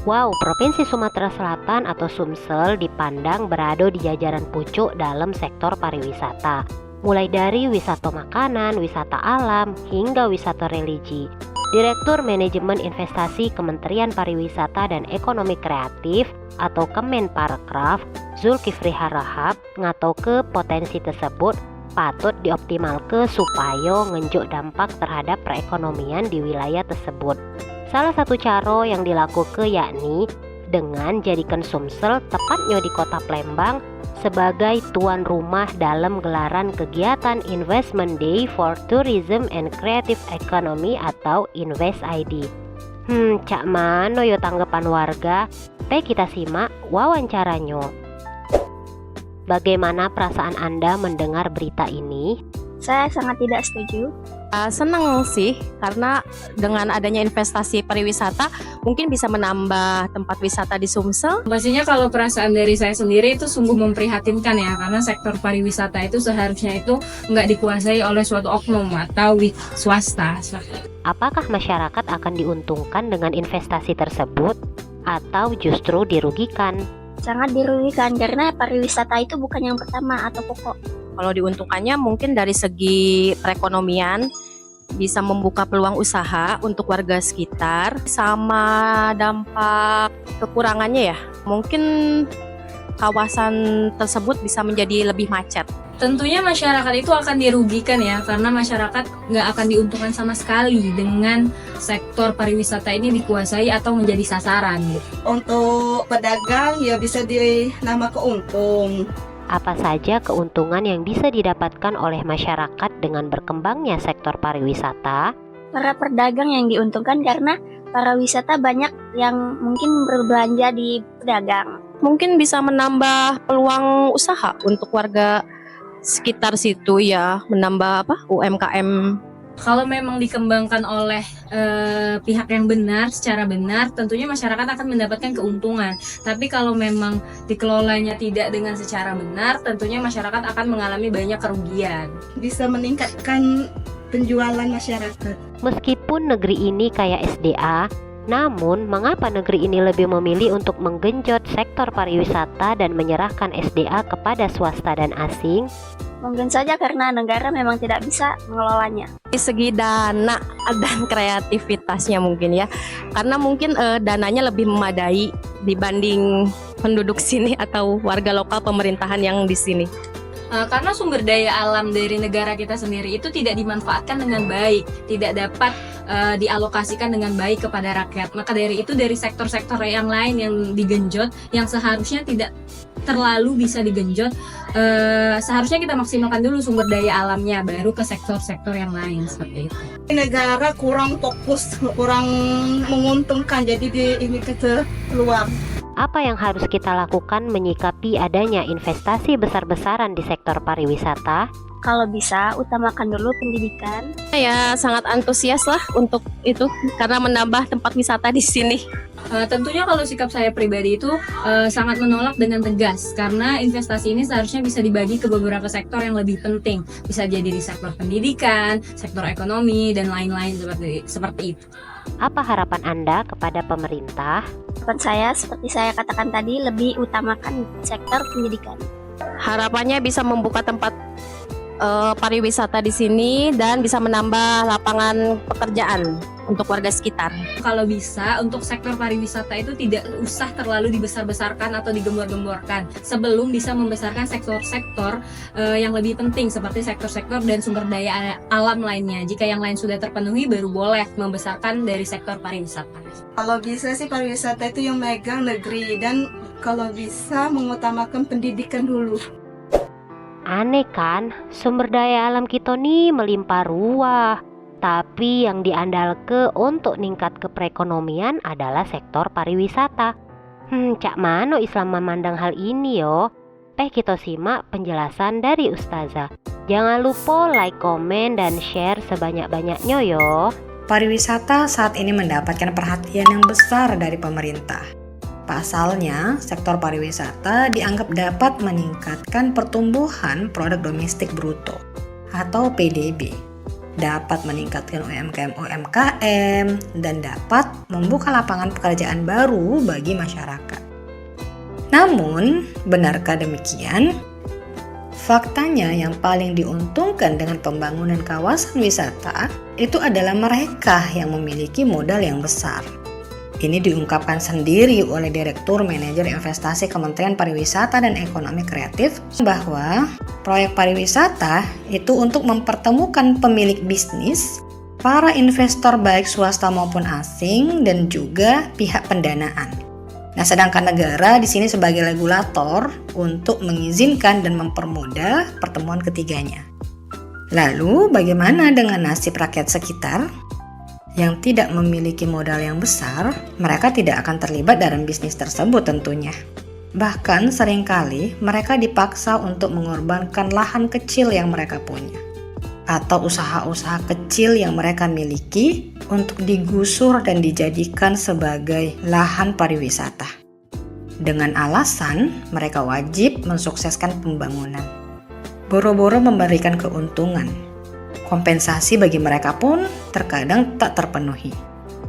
Wow, Provinsi Sumatera Selatan atau Sumsel dipandang berada di jajaran pucuk dalam sektor pariwisata. Mulai dari wisata makanan, wisata alam, hingga wisata religi. Direktur Manajemen Investasi Kementerian Pariwisata dan Ekonomi Kreatif atau Kemenparekraf, Zulkifli Harahap, ngatoke potensi tersebut patut dioptimalke supaya ngenjuk dampak terhadap perekonomian di wilayah tersebut. Salah satu cara yang dilakukan yakni dengan jadikan Sumsel tepatnya di kota Palembang sebagai tuan rumah dalam gelaran kegiatan Investment Day for Tourism and Creative Economy atau InvestID. Cak mano yo tanggapan warga? Kita simak wawancaranya. Bagaimana perasaan Anda mendengar berita ini? Saya sangat tidak setuju. Senang sih, karena dengan adanya investasi pariwisata mungkin bisa menambah tempat wisata di Sumsel. Pastinya kalau perasaan dari saya sendiri itu sungguh memprihatinkan ya, karena sektor pariwisata itu seharusnya itu nggak dikuasai oleh suatu oknum atau swasta. Apakah masyarakat akan diuntungkan dengan investasi tersebut atau justru dirugikan? Sangat dirugikan karena pariwisata itu bukan yang pertama atau pokok. Kalau diuntungkannya mungkin dari segi perekonomian bisa membuka peluang usaha untuk warga sekitar, sama dampak kekurangannya ya mungkin kawasan tersebut bisa menjadi lebih macet. Tentunya masyarakat itu akan dirugikan ya, karena masyarakat nggak akan diuntungkan sama sekali dengan sektor pariwisata ini dikuasai atau menjadi sasaran gitu. Untuk pedagang ya bisa dinamakan keuntung. Apa saja keuntungan yang bisa didapatkan oleh masyarakat dengan berkembangnya sektor pariwisata? Para pedagang yang diuntungkan karena para wisata banyak yang mungkin berbelanja di pedagang. Mungkin bisa menambah peluang usaha untuk warga sekitar situ ya, menambah UMKM. Kalau memang dikembangkan oleh pihak yang benar, secara benar, tentunya masyarakat akan mendapatkan keuntungan. Tapi kalau memang dikelolanya tidak dengan secara benar, tentunya masyarakat akan mengalami banyak kerugian. Bisa meningkatkan penjualan masyarakat. Meskipun negeri ini kayak SDA, namun mengapa negeri ini lebih memilih untuk menggenjot sektor pariwisata dan menyerahkan SDA kepada swasta dan asing? Mungkin saja karena negara memang tidak bisa mengelolanya. Di segi dana dan kreativitasnya mungkin ya, karena mungkin dananya lebih memadai dibanding penduduk sini atau warga lokal pemerintahan yang di sini. Karena sumber daya alam dari negara kita sendiri itu tidak dimanfaatkan dengan baik, tidak dapat dialokasikan dengan baik kepada rakyat. Maka dari itu dari sektor-sektor yang lain yang digenjot, yang seharusnya tidak terlalu bisa digenjot, seharusnya kita maksimalkan dulu sumber daya alamnya, baru ke sektor-sektor yang lain seperti itu. Negara kurang fokus, kurang menguntungkan, jadi ini keluar. Apa yang harus kita lakukan menyikapi adanya investasi besar-besaran di sektor pariwisata? Kalau bisa, utamakan dulu pendidikan. Ya sangat antusias lah untuk itu, karena menambah tempat wisata di sini. Tentunya kalau sikap saya pribadi itu sangat menolak dengan tegas, karena investasi ini seharusnya bisa dibagi ke beberapa sektor yang lebih penting. Bisa jadi di sektor pendidikan, sektor ekonomi, dan lain-lain seperti itu. Apa harapan Anda kepada pemerintah? Harapan saya, seperti saya katakan tadi, lebih utamakan sektor pendidikan. Harapannya bisa membuka tempat pariwisata di sini dan bisa menambah lapangan pekerjaan untuk warga sekitar. Kalau bisa untuk sektor pariwisata itu tidak usah terlalu dibesar-besarkan atau digembor-gemborkan sebelum bisa membesarkan sektor-sektor yang lebih penting seperti sektor-sektor dan sumber daya alam lainnya. Jika yang lain sudah terpenuhi baru boleh membesarkan dari sektor pariwisata. Kalau bisa sih pariwisata itu yang megang negeri, dan kalau bisa mengutamakan pendidikan dulu. Aneh kan, sumber daya alam kita nih melimpah ruah, tapi yang diandalke untuk ningkat ke perekonomian adalah sektor pariwisata. Cak mano Islam memandang hal ini yo? Kita simak penjelasan dari Ustazah. Jangan lupa like, komen, dan share sebanyak-banyaknya yo. Pariwisata saat ini mendapatkan perhatian yang besar dari pemerintah. Pasalnya, sektor pariwisata dianggap dapat meningkatkan pertumbuhan produk domestik bruto atau PDB. dapat meningkatkan UMKM, dan dapat membuka lapangan pekerjaan baru bagi masyarakat. Namun, benarkah demikian? Faktanya yang paling diuntungkan dengan pembangunan kawasan wisata itu adalah mereka yang memiliki modal yang besar. Ini diungkapkan sendiri oleh Direktur Manajer Investasi Kementerian Pariwisata dan Ekonomi Kreatif bahwa proyek pariwisata itu untuk mempertemukan pemilik bisnis, para investor baik swasta maupun asing, dan juga pihak pendanaan. Nah, sedangkan negara di sini sebagai regulator untuk mengizinkan dan mempermudah pertemuan ketiganya. Lalu, bagaimana dengan nasib rakyat sekitar yang tidak memiliki modal yang besar? Mereka tidak akan terlibat dalam bisnis tersebut tentunya. Bahkan seringkali mereka dipaksa untuk mengorbankan lahan kecil yang mereka punya atau usaha-usaha kecil yang mereka miliki untuk digusur dan dijadikan sebagai lahan pariwisata. Dengan alasan mereka wajib mensukseskan pembangunan. Boro-boro memberikan keuntungan. Kompensasi bagi mereka pun terkadang tak terpenuhi.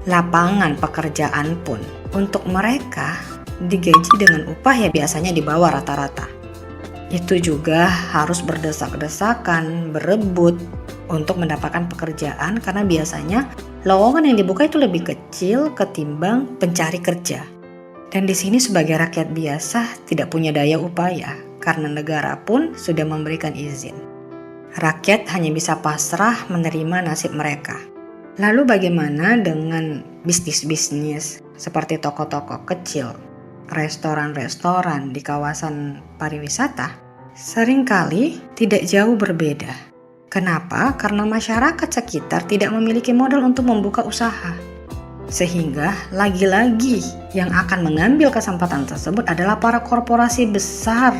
Lapangan pekerjaan pun untuk mereka digaji dengan upah yang biasanya di bawah rata-rata. Itu juga harus berdesak-desakan, berebut untuk mendapatkan pekerjaan karena biasanya lowongan yang dibuka itu lebih kecil ketimbang pencari kerja. Dan di sini sebagai rakyat biasa tidak punya daya upaya karena negara pun sudah memberikan izin. Rakyat hanya bisa pasrah menerima nasib mereka. Lalu bagaimana dengan bisnis-bisnis seperti toko-toko kecil, restoran-restoran di kawasan pariwisata? Seringkali tidak jauh berbeda. Kenapa? Karena masyarakat sekitar tidak memiliki modal untuk membuka usaha. Sehingga lagi-lagi yang akan mengambil kesempatan tersebut adalah para korporasi besar.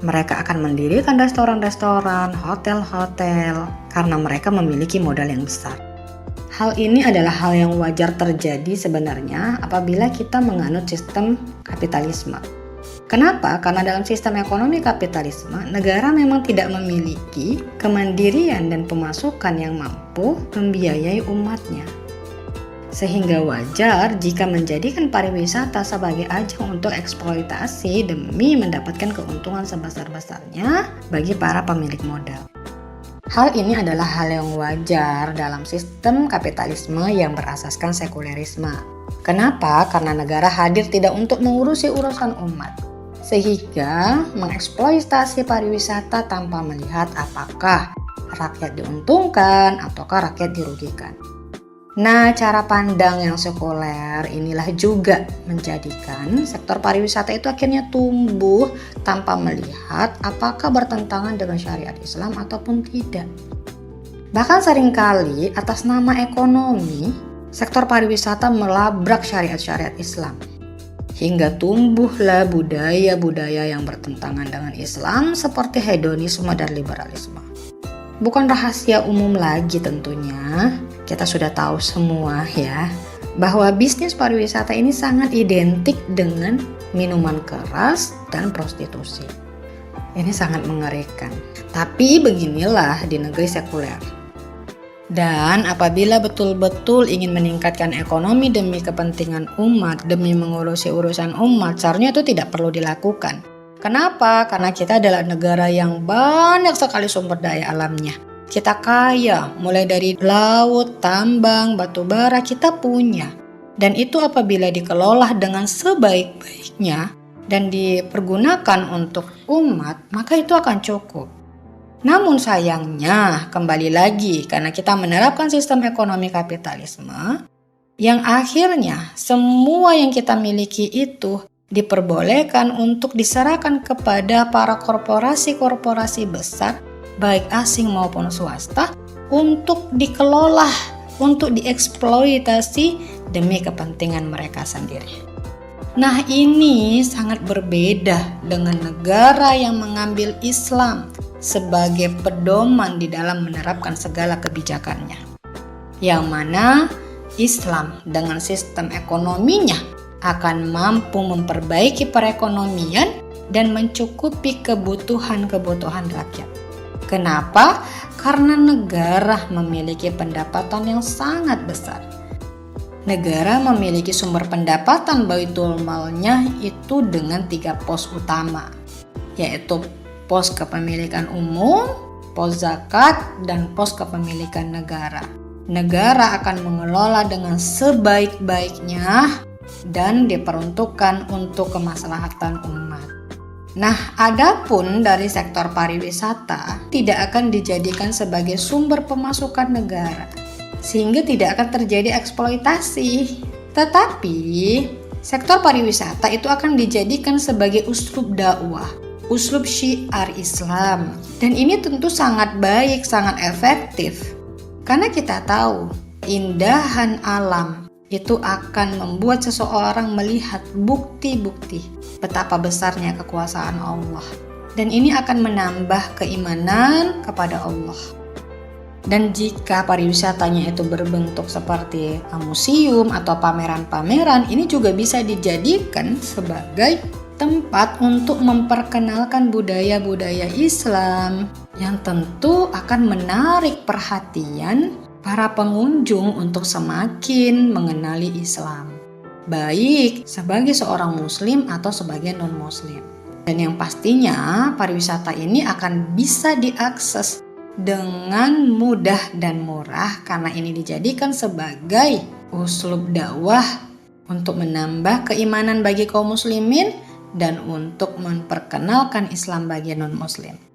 Mereka akan mendirikan restoran-restoran, hotel-hotel karena mereka memiliki modal yang besar. Hal ini adalah hal yang wajar terjadi sebenarnya apabila kita menganut sistem kapitalisme. Kenapa? Karena dalam sistem ekonomi kapitalisme, negara memang tidak memiliki kemandirian dan pemasukan yang mampu membiayai umatnya. Sehingga wajar jika menjadikan pariwisata sebagai ajang untuk eksploitasi demi mendapatkan keuntungan sebesar-besarnya bagi para pemilik modal. Hal ini adalah hal yang wajar dalam sistem kapitalisme yang berasaskan sekulerisme. Kenapa? Karena negara hadir tidak untuk mengurusi urusan umat, sehingga mengeksploitasi pariwisata tanpa melihat apakah rakyat diuntungkan ataukah rakyat dirugikan. Nah, cara pandang yang sekuler inilah juga menjadikan sektor pariwisata itu akhirnya tumbuh tanpa melihat apakah bertentangan dengan syariat Islam ataupun tidak. Bahkan seringkali atas nama ekonomi, sektor pariwisata melabrak syariat-syariat Islam. Hingga tumbuhlah budaya-budaya yang bertentangan dengan Islam seperti hedonisme dan liberalisme. Bukan rahasia umum lagi tentunya, kita sudah tahu semua ya, bahwa bisnis pariwisata ini sangat identik dengan minuman keras dan prostitusi. Ini sangat mengerikan. Tapi beginilah di negeri sekuler. Dan apabila betul-betul ingin meningkatkan ekonomi demi kepentingan umat, demi mengurusi urusan umat, seharusnya itu tidak perlu dilakukan. Kenapa? Karena kita adalah negara yang banyak sekali sumber daya alamnya. Kita kaya, mulai dari laut, tambang, batu bara kita punya. Dan itu apabila dikelola dengan sebaik-baiknya dan dipergunakan untuk umat, maka itu akan cukup. Namun sayangnya, kembali lagi karena kita menerapkan sistem ekonomi kapitalisme, yang akhirnya semua yang kita miliki itu diperbolehkan untuk diserahkan kepada para korporasi-korporasi besar, baik asing maupun swasta, untuk dikelola, untuk dieksploitasi demi kepentingan mereka sendiri. Nah, ini sangat berbeda dengan negara yang mengambil Islam sebagai pedoman di dalam menerapkan segala kebijakannya. Yang mana Islam dengan sistem ekonominya akan mampu memperbaiki perekonomian dan mencukupi kebutuhan-kebutuhan rakyat. Kenapa? Karena negara memiliki pendapatan yang sangat besar. Negara memiliki sumber pendapatan Baitul Malnya itu dengan 3 pos utama, yaitu pos kepemilikan umum, pos zakat, dan pos kepemilikan negara. Negara akan mengelola dengan sebaik-baiknya dan diperuntukkan untuk kemaslahatan umat. Nah, adapun dari sektor pariwisata tidak akan dijadikan sebagai sumber pemasukan negara, sehingga tidak akan terjadi eksploitasi. Tetapi, sektor pariwisata itu akan dijadikan sebagai uslub dakwah, uslub syiar Islam. Dan ini tentu sangat baik, sangat efektif. Karena kita tahu, indahan alam itu akan membuat seseorang melihat bukti-bukti betapa besarnya kekuasaan Allah. Dan ini akan menambah keimanan kepada Allah. Dan jika pariwisatanya itu berbentuk seperti museum atau pameran-pameran, ini juga bisa dijadikan sebagai tempat untuk memperkenalkan budaya-budaya Islam yang tentu akan menarik perhatian para pengunjung untuk semakin mengenali Islam, baik sebagai seorang muslim atau sebagai non-muslim. Dan yang pastinya pariwisata ini akan bisa diakses dengan mudah dan murah karena ini dijadikan sebagai uslub dakwah untuk menambah keimanan bagi kaum muslimin dan untuk memperkenalkan Islam bagi non-muslim.